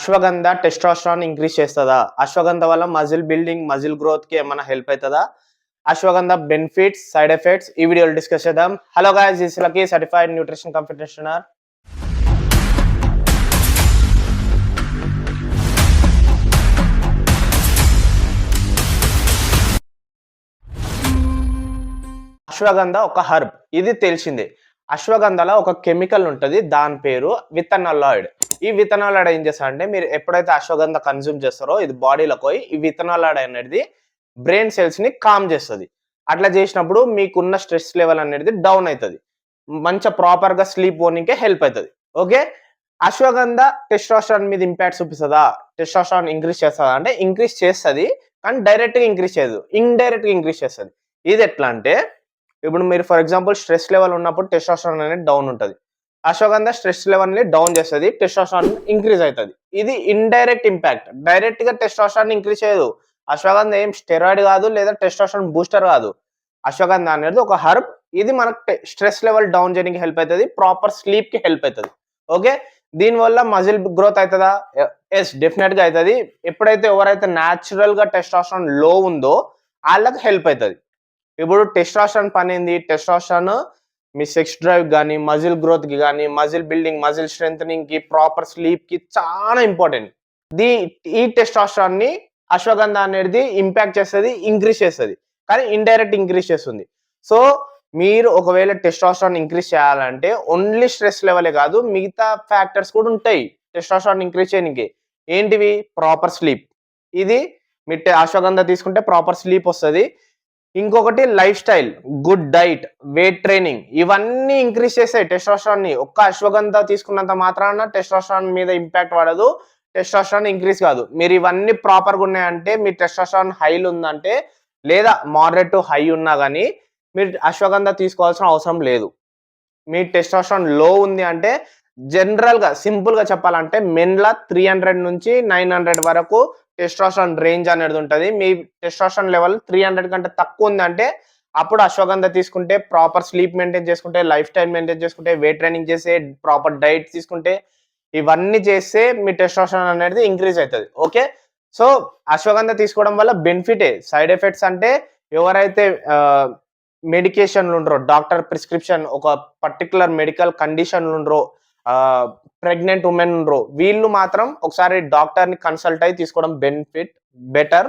Ashwagandha testosterone increase చేస్తదా? అశ్వగంధ వల్ల muscle building, muscle growth కి ఏమైనా హెల్ప్ అవుతుందా? అశ్వగంధ బెనిఫిట్స్, సైడ్ ఎఫెక్ట్స్ ఈ వీడియోలో డిస్కస్ చేద్దాం. Hello guys, this is Lucky certified nutrition కంప్యూటేషనర్. అశ్వగంధ ఒక హర్బ్, ఇది తెలిసిందే. అశ్వగంధలో ఒక కెమికల్ ఉంటుంది, దాని పేరు విథనాలాయిడ్. ఈ విథనాలాయిడ్ ఏం చేస్తారంటే, మీరు ఎప్పుడైతే అశ్వగంధ కన్జ్యూమ్ చేస్తారో ఇది బాడీలోకి పోయి ఈ విథనాలాయిడ్ అనేది బ్రెయిన్ సెల్స్ ని కామ్ చేస్తుంది. అట్లా చేసినప్పుడు మీకున్న స్ట్రెస్ లెవెల్ అనేది డౌన్ అవుతుంది, మంచిగా ప్రాపర్ గా స్లీప్ పోనీకే హెల్ప్ అవుతుంది. ఓకే, అశ్వగంధ టెస్టోస్టెరాన్ మీద ఇంపాక్ట్ చూపిస్తుందా? టెస్టోస్టెరాన్ ఇంక్రీజ్ చేస్తుందా అంటే ఇంక్రీజ్ చేస్తుంది, కానీ డైరెక్ట్ గా ఇంక్రీజ్ చేయదు, ఇండైరెక్ట్ గా ఇంక్రీజ్ చేస్తుంది. ఇది ఎట్లా అంటే, ఇప్పుడు మీరు ఫర్ ఎగ్జాంపుల్ స్ట్రెస్ లెవెల్ ఉన్నప్పుడు టెస్టోస్టెరాన్ అనేది డౌన్ ఉంటుంది. అశ్వగంధ స్ట్రెస్ లెవెల్ ని డౌన్ చేస్తుంది, టెస్టోస్టెరాన్ ఇంక్రీజ్ అవుతుంది. ఇది ఇండైరెక్ట్ ఇంపాక్ట్, డైరెక్ట్ గా టెస్టోస్టెరాన్ ఇంక్రీజ్ చేయదు. అశ్వగంధ ఏం స్టెరాయిడ్ కాదు, లేదా టెస్టోస్టెరాన్ బూస్టర్ కాదు. అశ్వగంధ అనేది ఒక హర్బ్, ఇది మనకు స్ట్రెస్ లెవెల్ డౌన్ చేయడానికి హెల్ప్ అవుతుంది, ప్రాపర్ స్లీప్ కి హెల్ప్ అవుతుంది. ఓకే, దీనివల్ల మజిల్ గ్రోత్ అవుతుందా? ఎస్, డెఫినెట్ గా అవుతుంది. ఎప్పుడైతే ఎవరైతే న్యాచురల్ గా టెస్టోస్టెరాన్ లో ఉందో వాళ్ళకి హెల్ప్ అవుతుంది. ఇప్పుడు టెస్టోస్టెరాన్ పని ఏంది? టెస్టోస్టెరాన్ మీ సెక్స్ డ్రైవ్ కానీ, మజిల్ గ్రోత్ కి కానీ, మజిల్ బిల్డింగ్, మజిల్ స్ట్రెంథనింగ్ కి, ప్రాపర్ స్లీప్ కి చాలా ఇంపార్టెంట్. ఈ టెస్టోస్టెరాన్ ని అశ్వగంధ అనేది ఇంపాక్ట్ చేస్తుంది, ఇంక్రీజ్ చేస్తుంది, కానీ ఇండైరెక్ట్ ఇంక్రీజ్ చేస్తుంది. సో మీరు ఒకవేళ టెస్టోస్టెరాన్ ఇంక్రీజ్ చేయాలంటే ఓన్లీ స్ట్రెస్ లెవెలే కాదు, మిగతా ఫ్యాక్టర్స్ కూడా ఉంటాయి టెస్టోస్టెరాన్ ఇంక్రీజ్ చేయడానికి. ఏంటివి? Proper sleep. ఇది మీ అశ్వగంధ తీసుకుంటే ప్రాపర్ స్లీప్ వస్తుంది. ఇంకొకటి life style, good diet, weight training, ఇవన్నీ ఇంక్రీజ్ చేస్తాయి టెస్టోస్టెరాన్ ని. ఒక్క అశ్వగంధ తీసుకున్నంత మాత్రాన టెస్టోస్టెరాన్ మీద ఇంపాక్ట్ పడదు, టెస్టోస్టెరాన్ ఇంక్రీజ్ కాదు. మీరు ఇవన్నీ ప్రాపర్ గా ఉన్నాయంటే, మీ టెస్టోస్టెరాన్ హైలు ఉందంటే, లేదా మోడరేట్ టు హై ఉన్నా కానీ మీరు అశ్వగంధ తీసుకోవాల్సిన అవసరం లేదు. మీ టెస్టోస్టెరాన్ లో ఉంది అంటే, జనరల్ గా సింపుల్ గా చెప్పాలంటే మెన్ల 300 నుంచి 900 వరకు టెస్టోస్టెరాన్ రేంజ్ అనేది ఉంటుంది. మీ టెస్టోస్టెరాన్ లెవెల్ 300 కంటే తక్కువ ఉంది అంటే అప్పుడు అశ్వగంధ తీసుకుంటే, ప్రాపర్ స్లీప్ మెయింటైన్ చేసుకుంటే, లైఫ్ స్టైల్ మెయింటైన్ చేసుకుంటే, వెయిట్ ట్రైనింగ్ చేస్తే, ప్రాపర్ డైట్ తీసుకుంటే, ఇవన్నీ చేస్తే మీ టెస్టోస్టెరాన్ అనేది ఇంక్రీజ్ అవుతుంది. ఓకే, సో అశ్వగంధ తీసుకోవడం వల్ల బెనిఫిటే. సైడ్ ఎఫెక్ట్స్ అంటే, ఎవరైతే మెడికేషన్లు ఉండరో, డాక్టర్ ప్రిస్క్రిప్షన్ ఒక పర్టికులర్ మెడికల్ కండిషన్లు ఉండరో, ప్రెగ్నెంట్ ఉమెన్ ఉండరో, వీళ్ళు మాత్రం ఒకసారి డాక్టర్ ని కన్సల్ట్ అయి తీసుకోవడం బెటర్.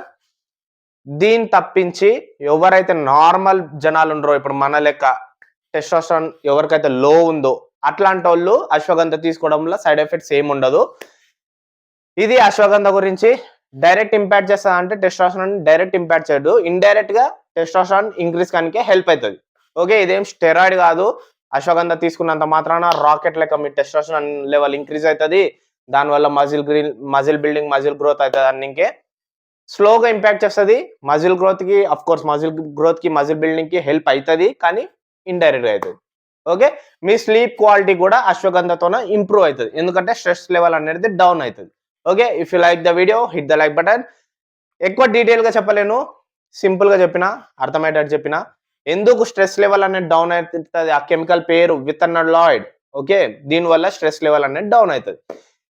దీన్ని తప్పించి ఎవరైతే నార్మల్ జనాలు ఉండరో, ఇప్పుడు మన లెక్క టెస్టోస్టెరాన్ ఎవరికైతే లో ఉందో అట్లాంటి వాళ్ళు అశ్వగంధ తీసుకోవడంలో సైడ్ ఎఫెక్ట్స్ ఏమి ఉండదు. ఇది అశ్వగంధ గురించి. డైరెక్ట్ ఇంపాక్ట్ చేస్తా అంటే టెస్టోస్టెరాన్ డైరెక్ట్ ఇంపాక్ట్ చేయదు, ఇండైరెక్ట్ గా టెస్టోస్టెరాన్ ఇంక్రీజ్ కానికే హెల్ప్ అవుతుంది. ఓకే, ఇదేం స్టెరాయిడ్ కాదు. అశ్వగంధ తీసుకున్నంత మాత్రాన రాకెట్ లెక్క మీ టెస్టోస్టెరాన్ లెవెల్ ఇంక్రీజ్ అవుతుంది, దానివల్ల మజిల్ బిల్డింగ్, మజిల్ గ్రోత్ అవుతుంది అన్నికే స్లోగా ఇంపాక్ట్ చేస్తుంది. మజిల్ గ్రోత్ కి అఫ్ కోర్స్ మజిల్ గ్రోత్ కి, మజిల్ బిల్డింగ్ కి హెల్ప్ అవుతుంది, కానీ ఇండైరెక్ట్ గా అవుతుంది. ఓకే, మీ స్లీప్ క్వాలిటీ కూడా అశ్వగంధతోనే ఇంప్రూవ్ అవుతుంది, ఎందుకంటే స్ట్రెస్ లెవెల్ అనేది డౌన్ అవుతుంది. Okay, if you like the video hit the like button. ఎక్కువ డీటెయిల్ గా చెప్పలేను, సింపుల్ గా చెప్పిన, అర్థమయ్యేటట్టు చెప్పిన. ఎందుకు స్ట్రెస్ లెవెల్ అనేది డౌన్ అవుతుంది? ఆ కెమికల్ పేరు విథనాలాయిడ్. ఓకే, దీనివల్ల స్ట్రెస్ లెవెల్ అనేది డౌన్ అవుతుంది.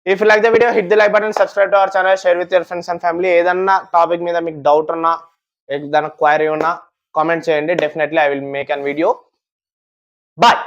If you like the video hit the like button, subscribe to our channel, share with your friends and family. ఏదన్నా టాపిక్ మీద మీకు డౌట్ ఉన్నా, ఏదైనా క్వైరీ ఉన్నా కామెంట్ చేయండి, definitely I will make an video. Bye.